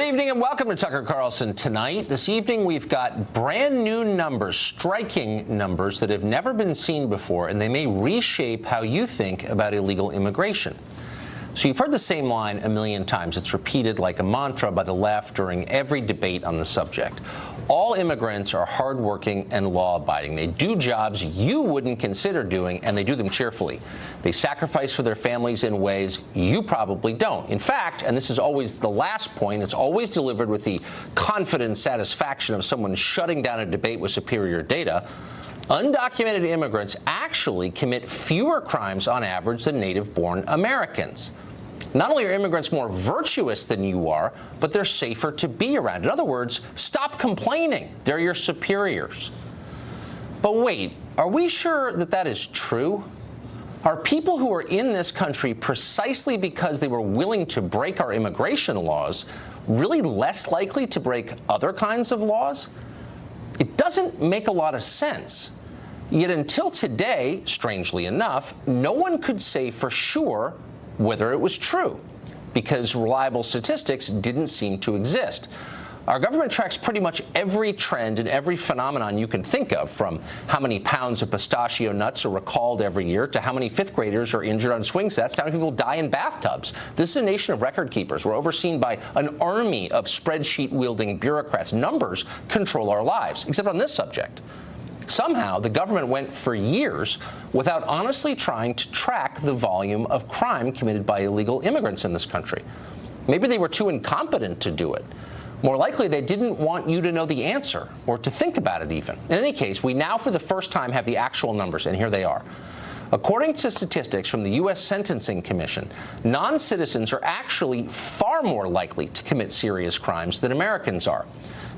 evening and welcome to Tucker Carlson Tonight. This evening we've got brand new numbers, striking numbers that have never been seen before, and they may reshape how you think about illegal immigration. So you've heard the same line a million times. It's repeated like a mantra by the left during every debate on the subject. All immigrants are hardworking and law-abiding. They do jobs you wouldn't consider doing, and they do them cheerfully. They sacrifice for their families in ways you probably don't. In fact, and this is always the last point, it's always delivered with the confident satisfaction of someone shutting down a debate with superior data, undocumented immigrants actually commit fewer crimes on average than native-born Americans. Not only are immigrants more virtuous than you are, but they're safer to be around. In other words, stop complaining. They're your superiors. But wait, are we sure that that is true? Are people who are in this country precisely because they were willing to break our immigration laws really less likely to break other kinds of laws? It doesn't make a lot of sense. Yet until today, strangely enough, no one could say for sure whether it was true, because reliable statistics didn't seem to exist. Our government tracks pretty much every trend and every phenomenon you can think of, from how many pounds of pistachio nuts are recalled every year to how many fifth graders are injured on swing sets to how many people die in bathtubs. This is a nation of record keepers. We're overseen by an army of spreadsheet-wielding bureaucrats. Numbers control our lives, except on this subject. Somehow, the government went for years without honestly trying to track the volume of crime committed by illegal immigrants in this country. Maybe they were too incompetent to do it. More likely, they didn't want you to know the answer or to think about it even. In any case, we now for the first time have the actual numbers, and here they are. According to statistics from the U.S. Sentencing Commission, non-citizens are actually far more likely to commit serious crimes than Americans are.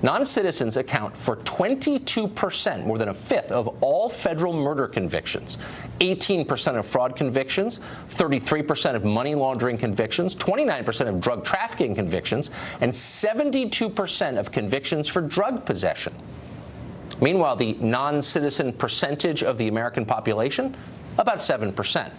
Non-citizens account for 22%, more than a fifth, of all federal murder convictions, 18% of fraud convictions, 33% of money laundering convictions, 29% of drug trafficking convictions, and 72% of convictions for drug possession. Meanwhile, the non-citizen percentage of the American population, about 7%.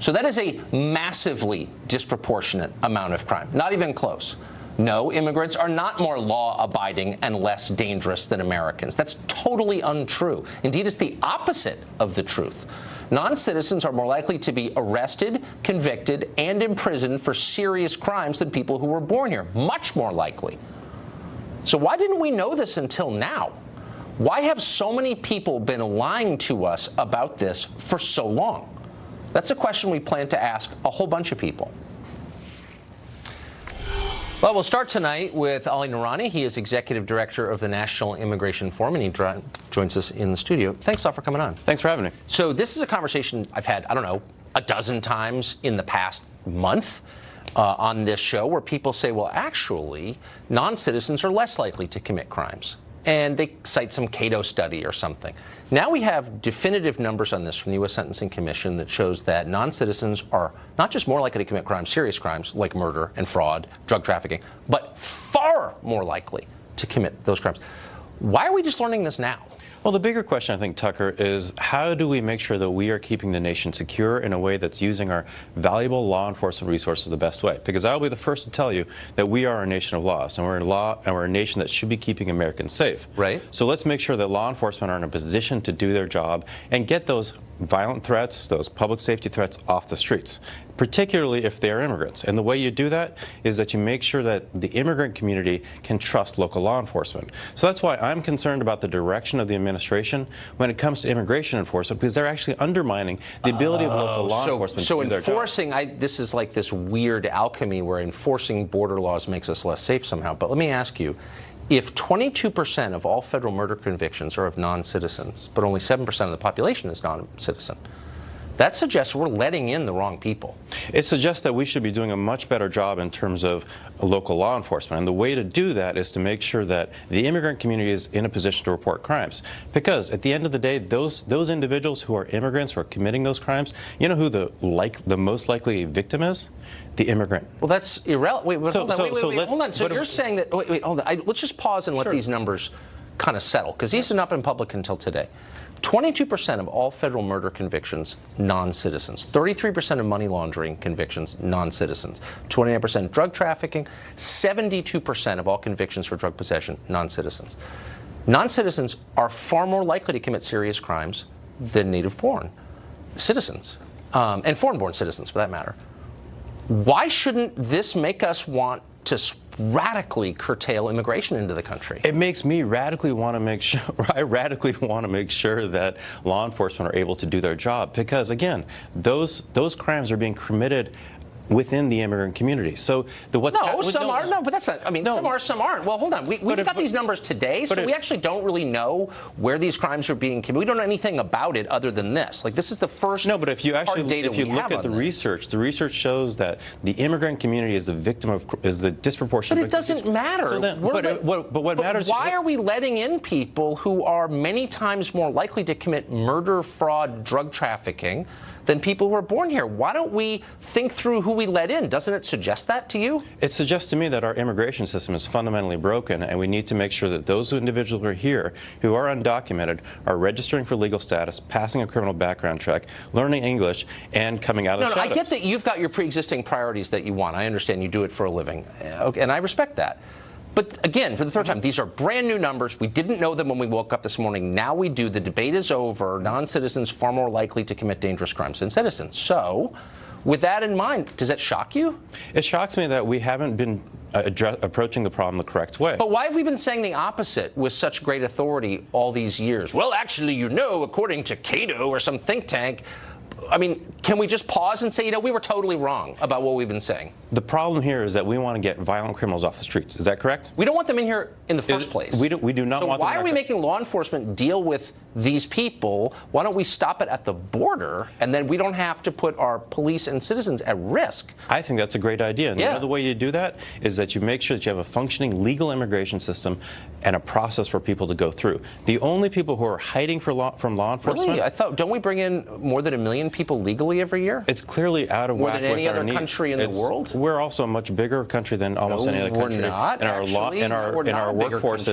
So that is a massively disproportionate amount of crime, not even close. No, immigrants are not more law-abiding and less dangerous than Americans. That's totally untrue. Indeed, it's the opposite of the truth. Non-citizens are more likely to be arrested, convicted, and imprisoned for serious crimes than people who were born here. Much more likely. So why didn't we know this until now? Why have so many people been lying to us about this for so long? That's a question we plan to ask a whole bunch of people. Well, we'll start tonight with Ali Noorani. He is Executive Director of the National Immigration Forum, and he joins us in the studio. Thanks, all, for coming on. Thanks for having me. So this is a conversation I've had, I don't know, a dozen times in the past month on this show, where people say, well, actually, non-citizens are less likely to commit crimes. And they cite some Cato study or something. Now we have definitive numbers on this from the U.S. Sentencing Commission that shows that non-citizens are not just more likely to commit crimes, serious crimes like murder and fraud, drug trafficking, but far more likely to commit those crimes. Why are we just learning this now? Well, the bigger question, I think, Tucker, is how do we make sure that we are keeping the nation secure in a way that's using our valuable law enforcement resources the best way? Because I'll be the first to tell you that we are a nation of laws, and we're a nation that should be keeping Americans safe. Right. So let's make sure that law enforcement are in a position to do their job and get those violent threats, those public safety threats off the streets, particularly if they are immigrants. And the way you do that is that you make sure that the immigrant community can trust local law enforcement. So that's why I'm concerned about the direction of the administration when it comes to immigration enforcement, because they're actually undermining the ability of local law enforcement to do their job. So enforcing, this is like this weird alchemy where enforcing border laws makes us less safe somehow. But let me ask you, if 22% of all federal murder convictions are of non-citizens, but only 7% of the population is non-citizen, that suggests we're letting in the wrong people. It suggests that we should be doing a much better job in terms of local law enforcement. And the way to do that is to make sure that the immigrant community is in a position to report crimes. Because at the end of the day, those individuals who are immigrants who are committing those crimes, you know who the most likely victim is? The immigrant. Well, that's irrelevant. Wait, hold on. So you're saying that, hold on. Let's just pause and let these numbers kind of settle, because these are not been public until today. 22% of all federal murder convictions, non-citizens. 33% of money laundering convictions, non-citizens. 29% drug trafficking. 72% of all convictions for drug possession, non-citizens. Non-citizens are far more likely to commit serious crimes than native-born citizens, and foreign-born citizens, for that matter. Why shouldn't this make us want to radically curtail immigration into the country? It makes me radically want to make sure, I radically want to make sure that law enforcement are able to do their job, because again, those crimes are being committed within the immigrant community. So but that's not, I mean, some are, some aren't. Well, hold on. We've got these numbers today, so we actually don't really know where these crimes are being committed. We don't know anything about it other than this. Like, this is the first No, but if you actually, data if you look at the research shows that the immigrant community is the victim of, is the disproportionate But it doesn't matter. So then, but what matters... Why are we letting in people who are many times more likely to commit murder, fraud, drug trafficking than people who are born here? Why don't we think through who we let in? Doesn't it suggest that to you? It suggests to me that our immigration system is fundamentally broken, and we need to make sure that those individuals who are here, who are undocumented, are registering for legal status, passing a criminal background check, learning English, and coming out of the shadows. I get that you've got your pre-existing priorities that you want. I understand you do it for a living, okay, and I respect that. But again, for the third time, these are brand new numbers. We didn't know them when we woke up this morning. Now we do. The debate is over. Non-citizens far more likely to commit dangerous crimes than citizens. So, with that in mind, does that shock you? It shocks me that we haven't been approaching the problem the correct way. But why have we been saying the opposite with such great authority all these years? Well, actually, you know, according to Cato or some think tank, I mean, can we just pause and say, you know, we were totally wrong about what we've been saying? The problem here is that we want to get violent criminals off the streets. Is that correct? We don't want them in here in the first place. We do not want them. So why are we making law enforcement deal with these people? Why don't we stop it at the border, and then we don't have to put our police and citizens at risk? I think that's a great idea. And the other way you do that is that you make sure that you have a functioning legal immigration system and a process for people to go through. The only people who are hiding from law enforcement... Really? I thought, don't we bring in more than 1 million people legally every year? It's clearly out of whack with our needs. More than any other country in the world? We're also a much bigger country than almost any other country. We're not, and our workforce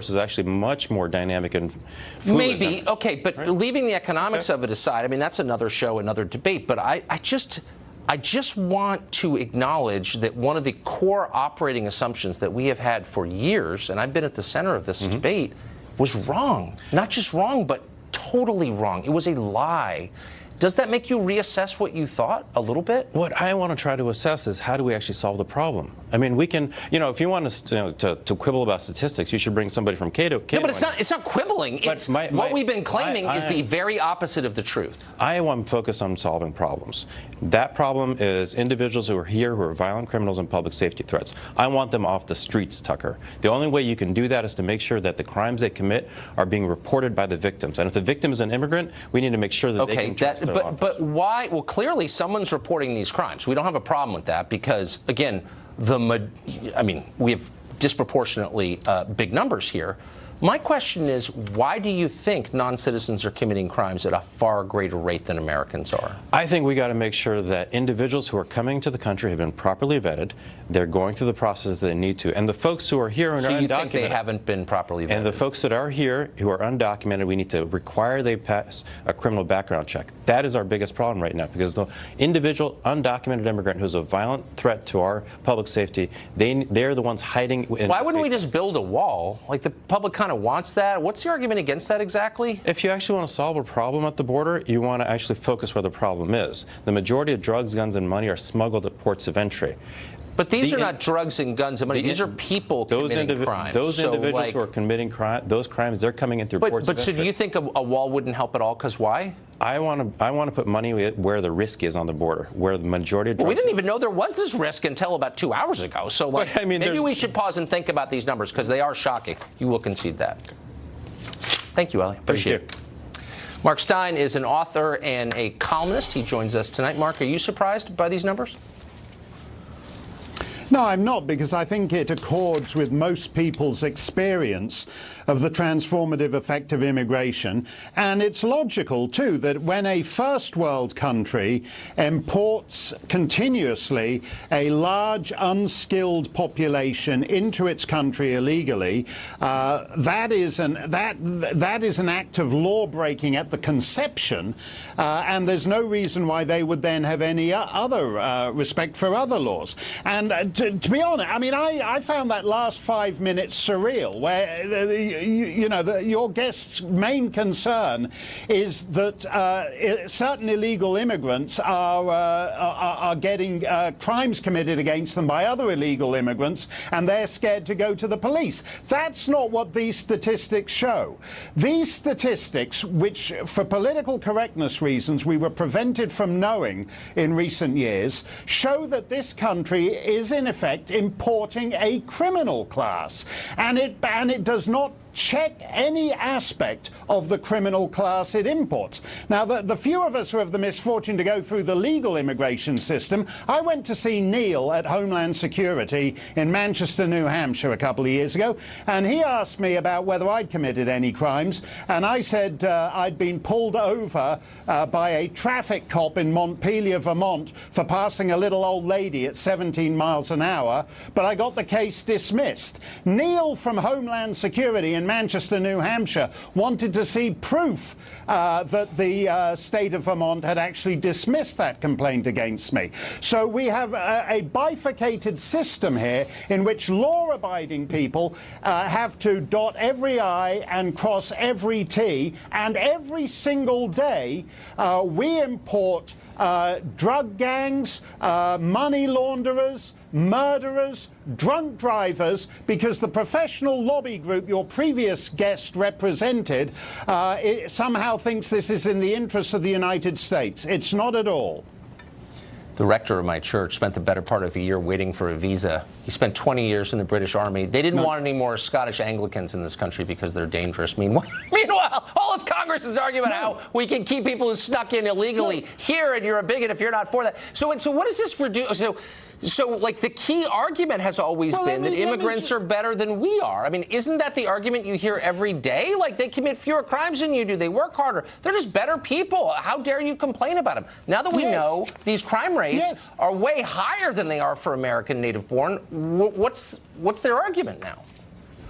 is actually much more dynamic and fluid. Maybe, okay, but leaving the economics of it aside, I mean, that's another show, another debate, but I just want to acknowledge that one of the core operating assumptions that we have had for years, and I've been at the center of this debate, was wrong. Not just wrong, but totally wrong. It was a lie. Does that make you reassess what you thought a little bit? What I want to try to assess is, how do we actually solve the problem? I mean, we can, you know, if you want to quibble about statistics, you should bring somebody from Cato. No, but it's not quibbling. It's what we've been claiming is the very opposite of the truth. I want to focus on solving problems. That problem is individuals who are here who are violent criminals and public safety threats. I want them off the streets, Tucker. The only way you can do that is to make sure that the crimes they commit are being reported by the victims. And if the victim is an immigrant, we need to make sure that they can trust their law enforcement. But why? Well, clearly someone's reporting these crimes. We don't have a problem with that because, again, we have disproportionately big numbers here. My question is, why do you think non-citizens are committing crimes at a far greater rate than Americans are? I think we got to make sure that individuals who are coming to the country have been properly vetted. They're going through the process they need to. And the folks who are here and are undocumented... So you think they haven't been properly vetted? And the folks that are here who are undocumented, we need to require they pass a criminal background check. That is our biggest problem right now, because the individual undocumented immigrant who's a violent threat to our public safety, they're the ones hiding... Why wouldn't we just build a wall? Like, the public kind of wants that. What's the argument against that exactly? If you actually want to solve a problem at the border, you want to actually focus where the problem is. The majority of drugs, guns, and money are smuggled at ports of entry. But these are not drugs and guns and money. These are people committing crimes. Those individuals who are committing those crimes, they're coming in through ports of entry. But so do you think a wall wouldn't help at all? Because why? I want to put money where the risk is on the border, where the majority of drugs... Well, we didn't even know there was this risk until about 2 hours ago. So, maybe we should pause and think about these numbers, because they are shocking. You will concede that. Thank you, Ellie. Appreciate it. Mark Stein is an author and a columnist. He joins us tonight. Mark, are you surprised by these numbers? No, I'm not, because I think it accords with most people's experience of the transformative effect of immigration. And it's logical, too, that when a first world country imports continuously a large, unskilled population into its country illegally, that is an act of law breaking at the conception, and there's no reason why they would then have any other respect for other laws. And to be honest, I mean, I found that last 5 minutes surreal, where your guest's main concern is that certain illegal immigrants are getting crimes committed against them by other illegal immigrants, and they're scared to go to the police. That's not what these statistics show. These statistics, which for political correctness reasons we were prevented from knowing in recent years, show that this country is in effect importing a criminal class, and it does not check any aspect of the criminal class it imports. Now, the few of us who have the misfortune to go through the legal immigration system, I went to see Neil at Homeland Security in Manchester, New Hampshire a couple of years ago, and he asked me about whether I'd committed any crimes, and I said I'd been pulled over by a traffic cop in Montpelier, Vermont, for passing a little old lady at 17 miles an hour, but I got the case dismissed. Neil from Homeland Security in Manchester, New Hampshire, wanted to see proof that the state of Vermont had actually dismissed that complaint against me. So we have a bifurcated system here in which law-abiding people have to dot every I and cross every T, and every single day we import drug gangs, money launderers, murderers, drunk drivers, because the professional lobby group your previous guest represented somehow thinks this is in the interests of the United States. It's not at all. The rector of my church spent the better part of a year waiting for a visa. He spent 20 years in the British Army. They didn't want any more Scottish Anglicans in this country because they're dangerous. Meanwhile, all of Congress is arguing about how we can keep people who snuck in illegally here, and you're a bigot if you're not for that. So what does this reduce? So, like, the key argument has always been that immigrants are better than we are. I mean, isn't that the argument you hear every day? Like, they commit fewer crimes than you do. They work harder. They're just better people. How dare you complain about them? Now that we know these crime rates are way higher than they are for American native-born, what's their argument now?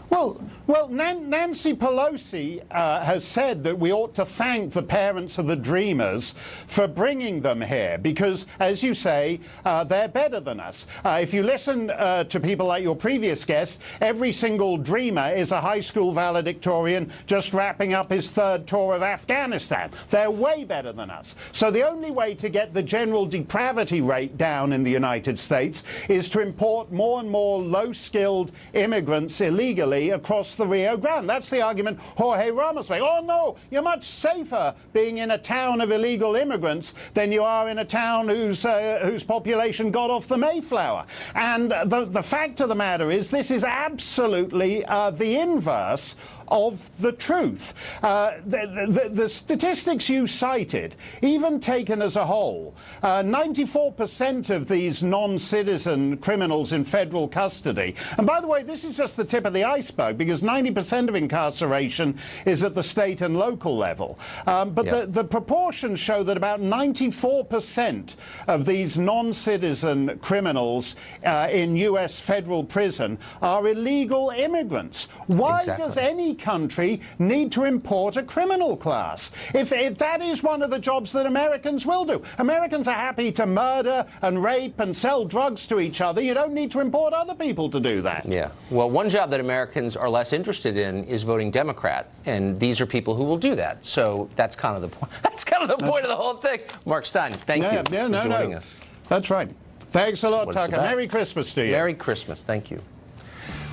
Well, Nancy Pelosi has said that we ought to thank the parents of the Dreamers for bringing them here because, as you say, they're better than us. If you listen to people like your previous guest, every single Dreamer is a high school valedictorian just wrapping up his third tour of Afghanistan. They're way better than us. So the only way to get the general depravity rate down in the United States is to import more and more low-skilled immigrants illegally across the Rio Grande. That's the argument Jorge Ramos makes. Oh, no, you're much safer being in a town of illegal immigrants than you are in a town whose population got off the Mayflower. And the fact of the matter is this is absolutely the inverse of the truth. The statistics you cited, even taken as a whole, 94% of these non-citizen criminals in federal custody, and by the way, this is just the tip of the iceberg because 90% of incarceration is at the state and local level. But the proportions show that about 94% of these non-citizen criminals in U.S. federal prison are illegal immigrants. Why does any country need to import a criminal class if that is one of the jobs that Americans will do? Americans are happy to murder and rape and sell drugs to each other. You don't need to import other people to do that. Yeah. Well, one job that Americans are less interested in is voting Democrat, and these are people who will do that. So that's kind of the point. That's kind of the point of the whole thing. Mark Stein, thank you for joining us. That's right. Thanks a lot, Tucker. Merry Christmas to you. Merry Christmas. Thank you.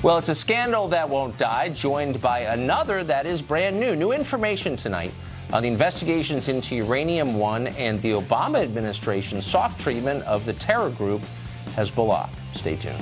Well, it's a scandal that won't die, joined by another that is brand new. New information tonight on the investigations into Uranium One and the Obama administration's soft treatment of the terror group Hezbollah. Stay tuned.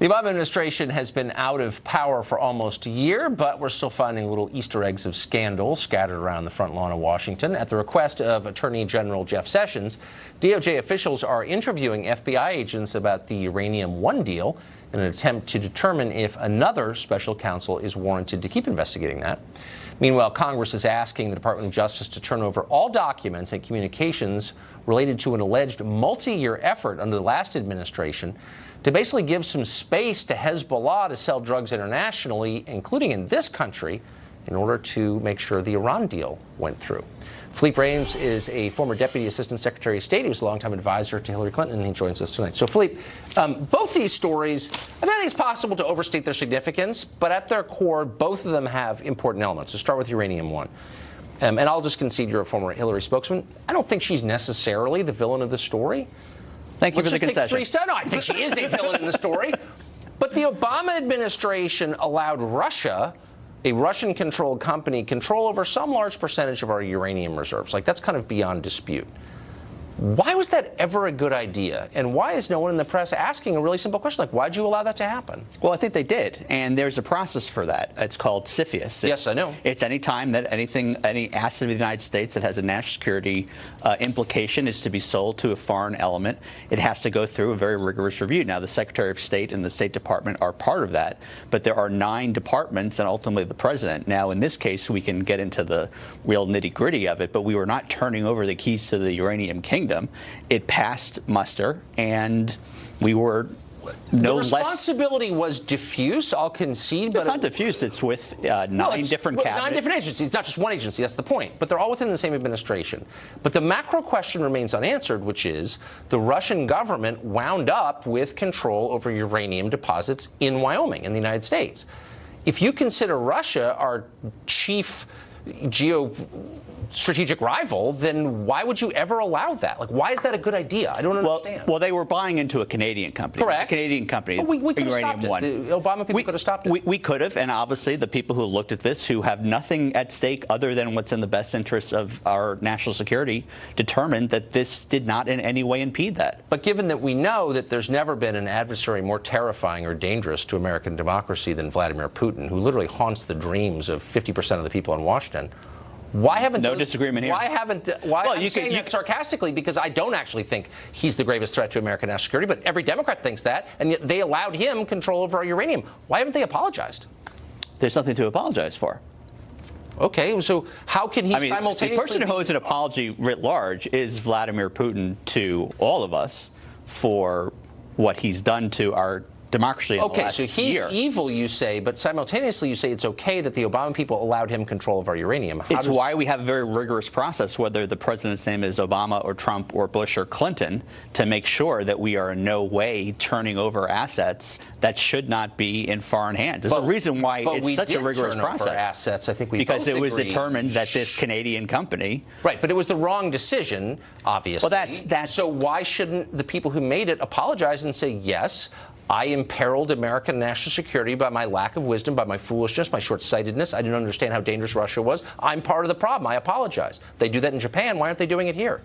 The Obama administration has been out of power for almost a year, but we're still finding little Easter eggs of scandal scattered around the front lawn of Washington. At the request of Attorney General Jeff Sessions, DOJ officials are interviewing FBI agents about the Uranium One deal in an attempt to determine if another special counsel is warranted to keep investigating that. Meanwhile, Congress is asking the Department of Justice to turn over all documents and communications related to an alleged multi-year effort under the last administration to basically give some space to Hezbollah to sell drugs internationally, including in this country, in order to make sure the Iran deal went through. Philippe Reims is a former Deputy Assistant Secretary of State. He was a longtime advisor to Hillary Clinton, and he joins us tonight. So, Philippe, both these stories, I don't think it's possible to overstate their significance, but at their core, both of them have important elements. So start with Uranium One. And I'll just concede you're a former Hillary spokesman. I don't think she's necessarily the villain of the story. Thank you for the concession. No, I think she is a villain in the story. But the Obama administration allowed Russia, a Russian-controlled company, control over some large percentage of our uranium reserves. Like, that's kind of beyond dispute. Why was that ever a good idea? And why is no one in the press asking a really simple question, like, why'd you allow that to happen? Well, I think they did, and there's a process for that. It's called CFIUS. Yes, I know. It's any time that any asset of the United States that has a national security implication is to be sold to a foreign element, it has to go through a very rigorous review. Now, the Secretary of State and the State Department are part of that, but there are 9 departments and ultimately the President. Now, in this case, we can get into the real nitty-gritty of it, but we were not turning over the keys to the uranium kingdom. It passed muster, and we were no less. The responsibility was diffuse, I'll concede. But it's not diffuse. It's with 9 different cabinets. 9 different agencies. It's not just one agency. That's the point. But they're all within the same administration. But the macro question remains unanswered, which is the Russian government wound up with control over uranium deposits in Wyoming, in the United States. If you consider Russia our chief strategic rival, then why would you ever allow that? Like, why is that a good idea? I don't understand. Well, they were buying into a Canadian company. Correct. It was a Canadian company. But we could have stopped One. it. The Obama people could have stopped it. We could have, and obviously the people who looked at this, who have nothing at stake other than what's in the best interests of our national security, determined that this did not in any way impede that. But given that we know that there's never been an adversary more terrifying or dangerous to American democracy than Vladimir Putin, who literally haunts the dreams of 50% of the people in Washington, why haven't disagreement here. I'm saying that sarcastically because I don't actually think he's the gravest threat to American national security, but every Democrat thinks that, and yet they allowed him control over our uranium. Why haven't they apologized? There's nothing to apologize for. Okay, so how can he simultaneously... The person who owes an apology writ large is Vladimir Putin to all of us for what he's done to our democracy in the last year. Okay, so he's evil, you say, but simultaneously you say it's okay that the Obama people allowed him control of our uranium. It's why we have a very rigorous process, whether the president's name is Obama or Trump or Bush or Clinton, to make sure that we are in no way turning over assets that should not be in foreign hands. There's a reason why it's such a rigorous process. Assets, I think we because both it was agree. determined that this Canadian company... Right, but it was the wrong decision, obviously. Well, that's... So why shouldn't the people who made it apologize and say, yes, I imperiled American national security by my lack of wisdom, by my foolishness, my short-sightedness. I didn't understand how dangerous Russia was. I'm part of the problem. I apologize. They do that in Japan. Why aren't they doing it here?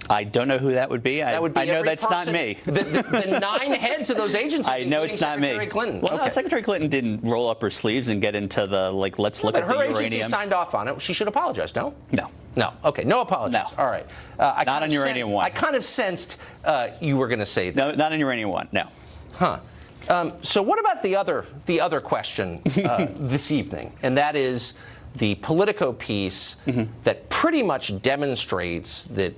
I don't know who that would be. I know that's not me. The 9 heads of those agencies, I know it's not Secretary me. Clinton. Well, okay. Secretary Clinton didn't roll up her sleeves and get into the, let's look at the uranium. But her agency signed off on it. She should apologize, no? No. No. Okay. No apologies. No. All right. Not on Uranium One. I kind of sensed you were going to say that. No, not on Uranium One. No. Huh. So what about the other question this evening, and that is the Politico piece that pretty much demonstrates that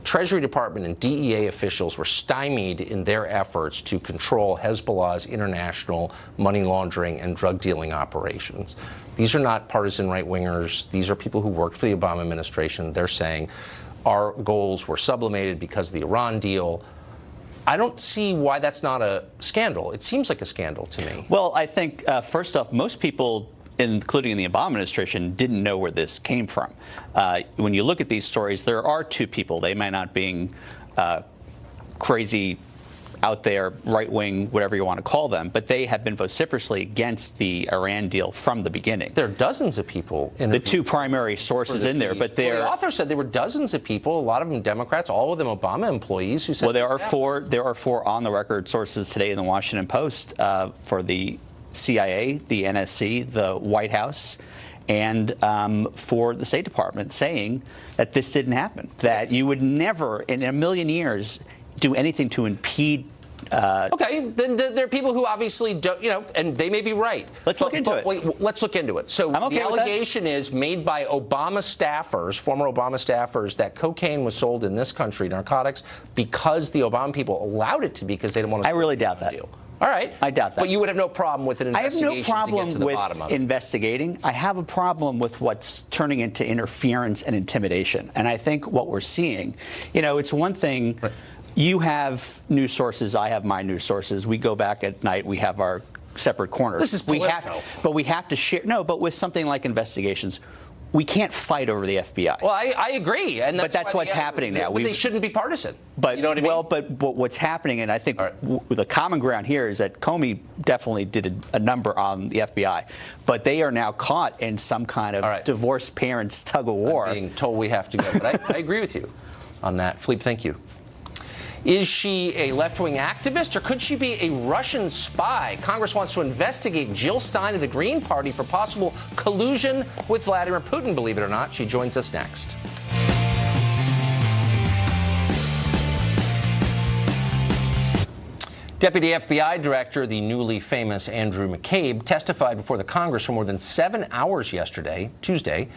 Treasury Department and DEA officials were stymied in their efforts to control Hezbollah's international money laundering and drug dealing operations. These are not partisan right-wingers. These are people who worked for the Obama administration. They're saying our goals were sublimated because of the Iran deal. I don't see why that's not a scandal. It seems like a scandal to me. Well, I think, first off, most people, including in the Obama administration, didn't know where this came from. When you look at these stories, there are 2 people. They may not be crazy out there, right-wing, whatever you want to call them, but they have been vociferously against the Iran deal from the beginning. There are dozens of people in the two primary sources in there, but the author said there were dozens of people, a lot of them Democrats, all of them Obama employees, who said. Well, there are four on-the-record sources today in the Washington Post for the CIA, the NSC, the White House, and for the State Department, saying that this didn't happen, that you would never in a million years do anything to impede. Okay, then there are people who obviously don't, and they may be right. Let's look into it. Wait, let's look into it. So I'm okay the allegation is made by Obama staffers, former Obama staffers, that cocaine was sold in this country, narcotics, because the Obama people allowed it to be, because they didn't want to. I really doubt that. Deal. All right. I doubt that. But you would have no problem with an investigation I have no problem to get to the bottom of it. investigating. I have a problem with what's turning into interference and intimidation. And I think what we're seeing, it's one thing. Right. You have news sources. I have my news sources. We go back at night. We have our separate corners. This is political. But we have to share. No, but with something like investigations, we can't fight over the FBI. Well, I agree, and that's what's happening now. They shouldn't be partisan. But you know what I mean? Well, but what's happening, and I think the common ground here is that Comey definitely did a number on the FBI, but they are now caught in some kind of divorced parents tug of war. I'm being told we have to go, but I agree with you on that. Philippe, thank you. Is she a left-wing activist, or could she be a Russian spy? Congress wants to investigate Jill Stein of the Green Party for possible collusion with Vladimir Putin, believe it or not. She joins us next. Deputy FBI Director, the newly famous Andrew McCabe, testified before the Congress for more than 7 hours yesterday, Tuesday.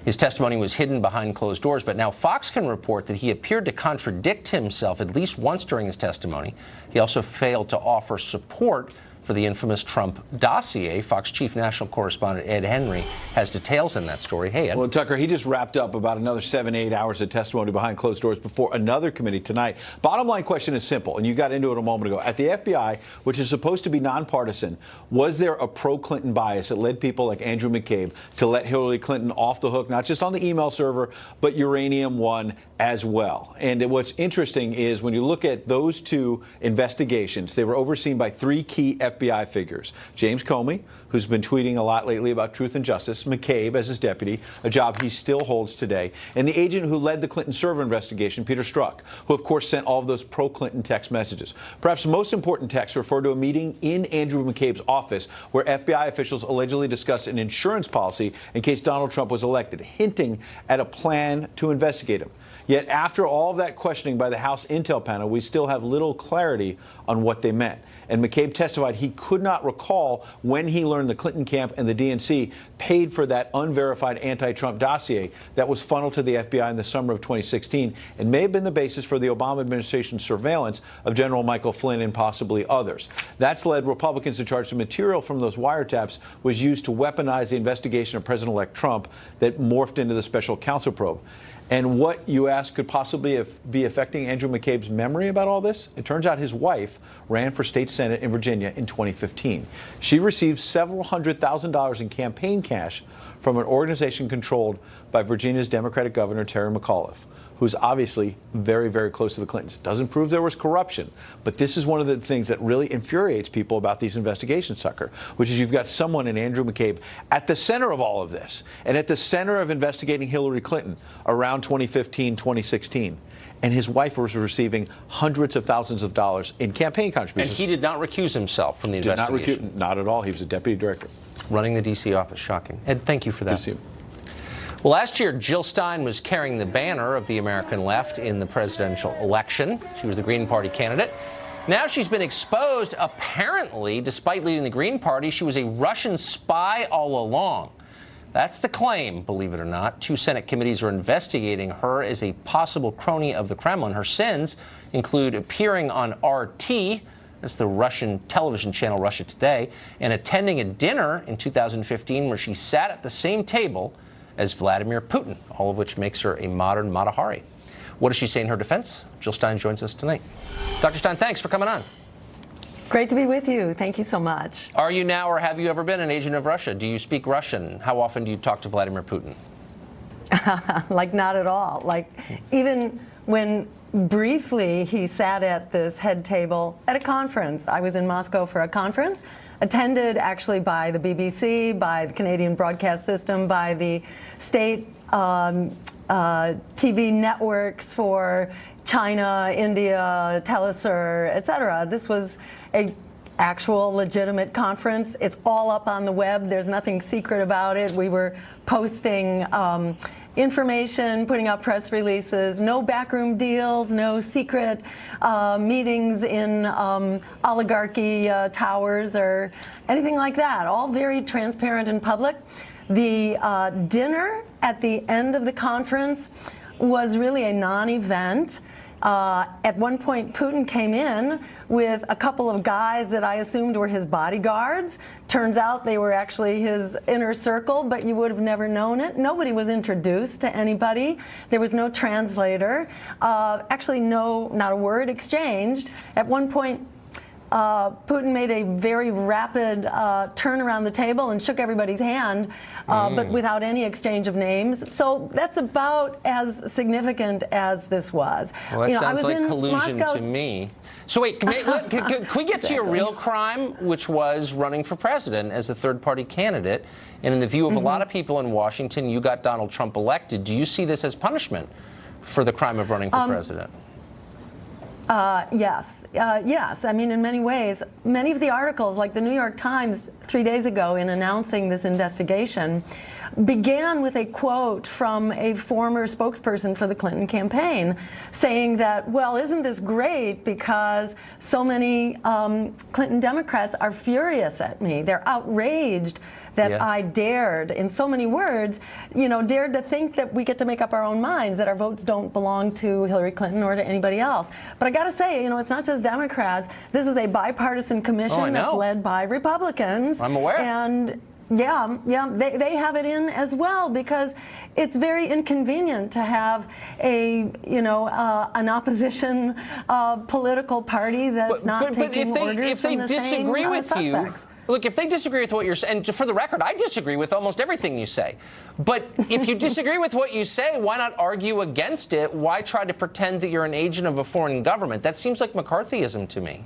His testimony was hidden behind closed doors, but now Fox can report that he appeared to contradict himself at least once during his testimony. He also failed to offer support for the infamous Trump dossier. Fox chief national correspondent Ed Henry has details in that story. Hey, Ed. Well, Tucker, he just wrapped up about another 7-8 hours of testimony behind closed doors before another committee tonight. Bottom line question is simple, and you got into it a moment ago. At the FBI, which is supposed to be nonpartisan, was there a pro-Clinton bias that led people like Andrew McCabe to let Hillary Clinton off the hook, not just on the email server, but Uranium One as well? And what's interesting is when you look at those two investigations, they were overseen by three key FBI figures. James Comey, who's been tweeting a lot lately about truth and justice, McCabe as his deputy, a job he still holds today, and the agent who led the Clinton server investigation, Peter Strzok, who of course sent all of those pro-Clinton text messages. Perhaps the most important texts refer to a meeting in Andrew McCabe's office where FBI officials allegedly discussed an insurance policy in case Donald Trump was elected, hinting at a plan to investigate him. Yet after all of that questioning by the House Intel panel, we still have little clarity on what they meant. And McCabe testified he could not recall when he learned the Clinton camp and the DNC paid for that unverified anti-Trump dossier that was funneled to the FBI in the summer of 2016 and may have been the basis for the Obama administration's surveillance of General Michael Flynn and possibly others. That's led Republicans to charge the material from those wiretaps was used to weaponize the investigation of President-elect Trump that morphed into the special counsel probe. And what you ask could possibly be affecting Andrew McCabe's memory about all this? It turns out his wife ran for state senate in Virginia in 2015. She received several $100,000 in campaign cash from an organization controlled by Virginia's Democratic Governor Terry McAuliffe, who's obviously very, very close to the Clintons. Doesn't prove there was corruption, but this is one of the things that really infuriates people about these investigations, Tucker, which is you've got someone in Andrew McCabe at the center of all of this, and at the center of investigating Hillary Clinton around 2015, 2016. And his wife was receiving hundreds of thousands of dollars in campaign contributions. And he did not recuse himself from the investigation. Not at all. He was a deputy director. Running the D.C. office. Shocking. Ed, thank you for that. Good to see you. Well, last year, Jill Stein was carrying the banner of the American left in the presidential election. She was the Green Party candidate. Now she's been exposed. Apparently, despite leading the Green Party, she was a Russian spy all along. That's the claim, believe it or not. 2 Senate committees are investigating her as a possible crony of the Kremlin. Her sins include appearing on RT, that's the Russian television channel Russia Today, and attending a dinner in 2015 where she sat at the same table as Vladimir Putin, all of which makes her a modern Mata Hari. What does she say in her defense? Jill Stein joins us tonight. Dr. Stein, thanks for coming on. Great to be with you. Thank you so much. Are you now, or have you ever been, an agent of Russia? Do you speak Russian? How often do you talk to Vladimir Putin? Like, not at all. Like, even when briefly he sat at this head table at a conference. I was in Moscow for a conference, attended actually by the BBC, by the Canadian Broadcast System, by the state TV networks for China, India, Telesur, etc. This was a actual legitimate conference. It's all up on the web. There's nothing secret about it. We were posting information, putting out press releases, no backroom deals, no secret meetings in oligarchy towers or anything like that. All very transparent and public. The dinner at the end of the conference was really a non-event. At one point, Putin came in with a couple of guys that I assumed were his bodyguards. Turns out they were actually his inner circle, but you would have never known it. Nobody was introduced to anybody. There was no translator. Actually, not a word exchanged. At one point, Putin made a very rapid turn around the table and shook everybody's hand, but without any exchange of names. So that's about as significant as this was. Well, that sounds like collusion Moscow to me. So wait, can we get to your real crime, which was running for president as a third-party candidate? And in the view of a lot of people in Washington, you got Donald Trump elected. Do you see this as punishment for the crime of running for president? Yes. Yes. I mean, in many ways, many of the articles, like the New York Times 3 days ago in announcing this investigation, began with a quote from a former spokesperson for the Clinton campaign saying that, well, isn't this great because so many Clinton Democrats are furious at me. They're outraged that I dared, in so many words, dared to think that we get to make up our own minds, that our votes don't belong to Hillary Clinton or to anybody else. But I got to say, it's not just Democrats. This is a bipartisan commission that's led by Republicans. I'm aware. And yeah, they have it in as well because it's very inconvenient to have an opposition political party that's not taking orders from the same suspects. Look, if they disagree with what you're saying, and for the record, I disagree with almost everything you say. But if you disagree with what you say, why not argue against it? Why try to pretend that you're an agent of a foreign government? That seems like McCarthyism to me.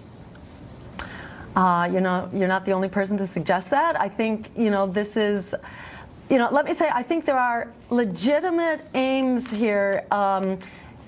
You're not the only person to suggest that. I think, this is, let me say, I think there are legitimate aims here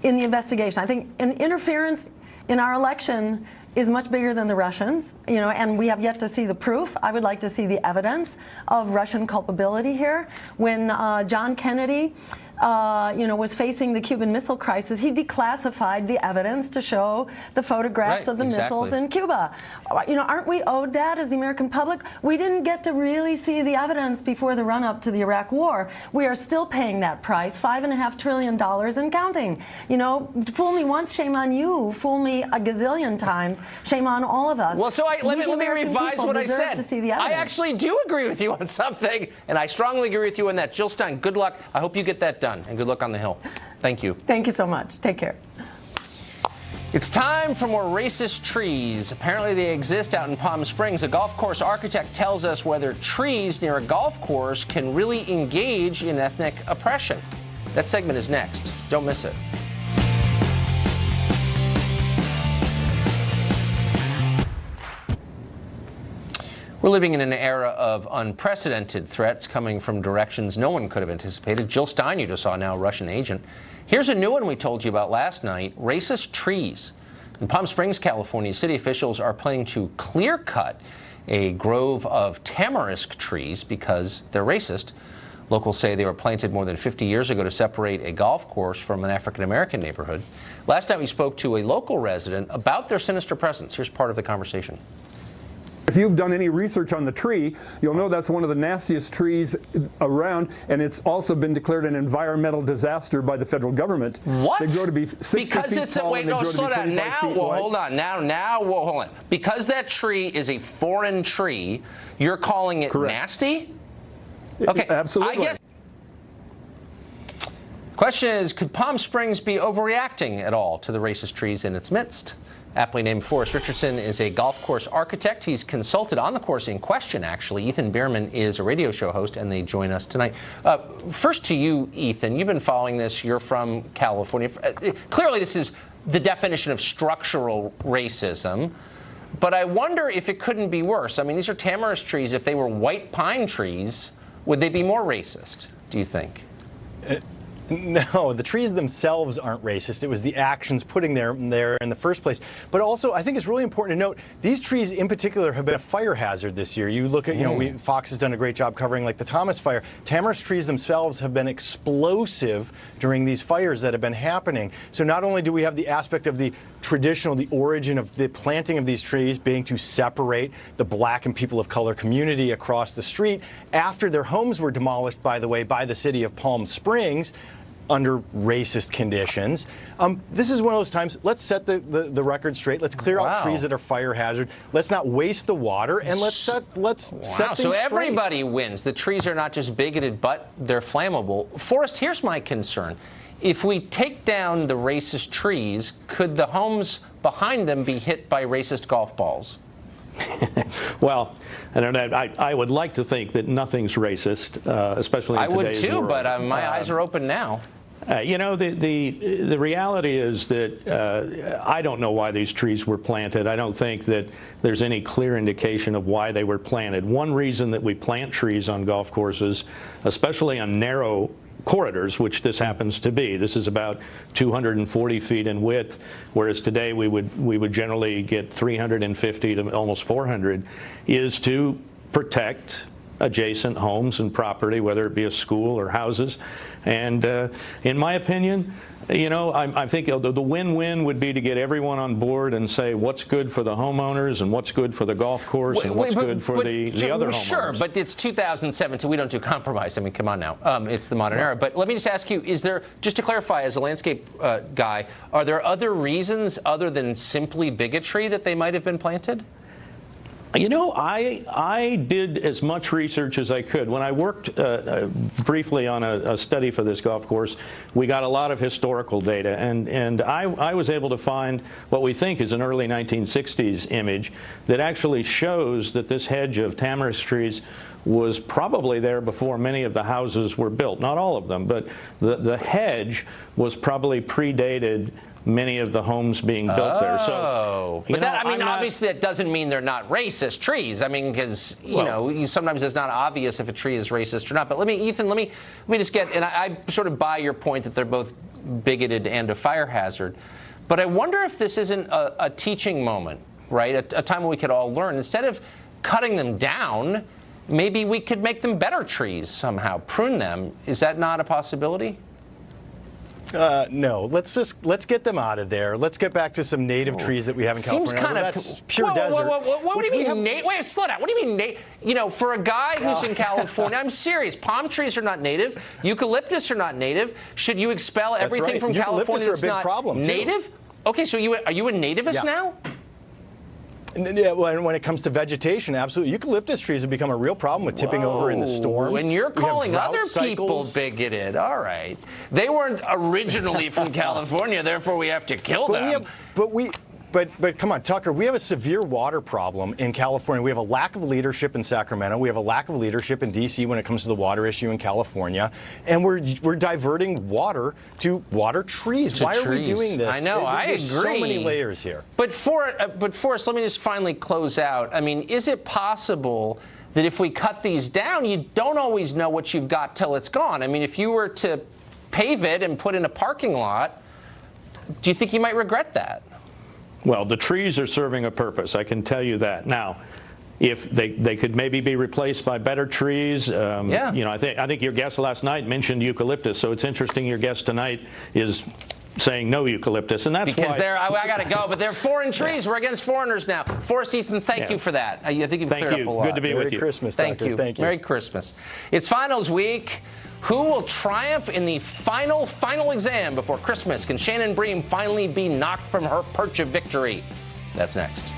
in the investigation. I think an interference in our election is much bigger than the Russians, and we have yet to see the proof. I would like to see the evidence of Russian culpability here. When John Kennedy, was facing the Cuban Missile Crisis, he declassified the evidence to show the photographs of the missiles in Cuba. Aren't we owed that as the American public? We didn't get to really see the evidence before the run-up to the Iraq War. We are still paying that price, $5.5 trillion and counting. Fool me once, shame on you. Fool me a gazillion times, shame on all of us. Well, so let me revise what I said. I actually do agree with you on something, and I strongly agree with you on that. Jill Stein, good luck. I hope you get that done, and good luck on the Hill. Thank you. Thank you so much. Take care. It's time for more racist trees. Apparently they exist out in Palm Springs. A golf course architect tells us whether trees near a golf course can really engage in ethnic oppression. That segment is next. Don't miss it. We're living in an era of unprecedented threats coming from directions no one could have anticipated. Jill Stein, you just saw now, a Russian agent. Here's a new one we told you about last night, racist trees. In Palm Springs, California, city officials are planning to clear-cut a grove of tamarisk trees because they're racist. Locals say they were planted more than 50 years ago to separate a golf course from an African-American neighborhood. Last night we spoke to a local resident about their sinister presence. Here's part of the conversation. If you've done any research on the tree, you'll know that's one of the nastiest trees around, and it's also been declared an environmental disaster by the federal government. What? They grow to be 60 because feet it's tall, a wait, and they no, grow to slow be down. 25 Now, feet well, wide. hold on. Now, hold on. Because that tree is a foreign tree, you're calling it Correct. nasty? Okay, Absolutely. I guess. Question is, could Palm Springs be overreacting at all to the racist trees in its midst? Aptly named Forrest Richardson is a golf course architect. He's consulted on the course in question, actually. Ethan Bierman is a radio show host, and they join us tonight. First to you, Ethan. You've been following this. You're from California. Clearly, this is the definition of structural racism. But I wonder if it couldn't be worse. I mean, these are tamarisk trees. If they were white pine trees, would they be more racist, do you think? No, the trees themselves aren't racist. It was the actions putting them there in the first place. But also, I think it's really important to note, these trees in particular have been a fire hazard this year. You look at, Fox has done a great job covering like the Thomas fire. Tamarisk trees themselves have been explosive during these fires that have been happening. So not only do we have the aspect of the traditional, the origin of the planting of these trees being to separate the black and people of color community across the street after their homes were demolished, by the way, by the city of Palm Springs under racist conditions. This is one of those times, let's set the record straight. Let's clear out trees that are fire hazard. Let's not waste the water, and let's set things So everybody straight. wins. The trees are not just bigoted, but they're flammable. Forrest, here's my concern. If we take down the racist trees, could the homes behind them be hit by racist golf balls? Well, I don't know. I would like to think that nothing's racist, especially in today's world. I would too, but my eyes are open now. The reality is that I don't know why these trees were planted. I don't think that there's any clear indication of why they were planted. One reason that we plant trees on golf courses, especially on narrow corridors, which this happens to be. This is about 240 feet in width, whereas today we would generally get 350 to almost 400, is to protect adjacent homes and property, whether it be a school or houses. And in my opinion, I think the win-win would be to get everyone on board and say what's good for the homeowners and what's good for the golf course and what's good for the other homeowners. Sure, but it's 2017. We don't do compromise. I mean, come on now. It's the modern era. But let me just ask you, is there, just to clarify, as a landscape guy, are there other reasons other than simply bigotry that they might have been planted? I did as much research as I could. When I worked briefly on a study for this golf course, we got a lot of historical data, and I was able to find what we think is an early 1960s image that actually shows that this hedge of tamarisk trees was probably there before many of the houses were built. Not all of them, but the hedge was probably predated many of the homes being built there. So, but obviously that doesn't mean they're not racist trees. I mean, because sometimes it's not obvious if a tree is racist or not. But Ethan, let me just get, and I sort of buy your point that they're both bigoted and a fire hazard. But I wonder if this isn't a teaching moment, right? A time when we could all learn. Instead of cutting them down, maybe we could make them better trees somehow, prune them. Is that not a possibility? No, let's get them out of there. Let's get back to some native trees that we have in California. Seems kind of that's pure desert. What do you mean? Wait, slow down. What do you mean? For a guy who's in California, I'm serious. Palm trees are not native. Eucalyptus are not native. Should you expel everything from California that's not native? Okay, so are you a nativist now? Yeah, when it comes to vegetation, absolutely. Eucalyptus trees have become a real problem with tipping over in the storms. And you're calling other people bigoted. All right. They weren't originally from California, therefore we have to kill them. But come on, Tucker, we have a severe water problem in California. We have a lack of leadership in Sacramento. We have a lack of leadership in D.C. when it comes to the water issue in California. And we're diverting water to water trees. Why are we doing this? I know, I agree. There's so many layers here. But Forrest, let me just finally close out. I mean, is it possible that if we cut these down, you don't always know what you've got till it's gone? I mean, if you were to pave it and put in a parking lot, do you think you might regret that? Well, the trees are serving a purpose, I can tell you that. Now, if they could maybe be replaced by better trees, I think your guest last night mentioned eucalyptus, so it's interesting your guest tonight is saying no eucalyptus, and that's because I got to go, but they're foreign trees. We're against foreigners now. Forrest Easton, thank you for that. I think you've cleared up a lot. Good to be with you. Merry Christmas, Thank Tucker. you. Thank you. Merry Christmas. It's finals week. Who will triumph in the final exam before Christmas? Can Shannon Bream finally be knocked from her perch of victory? That's next.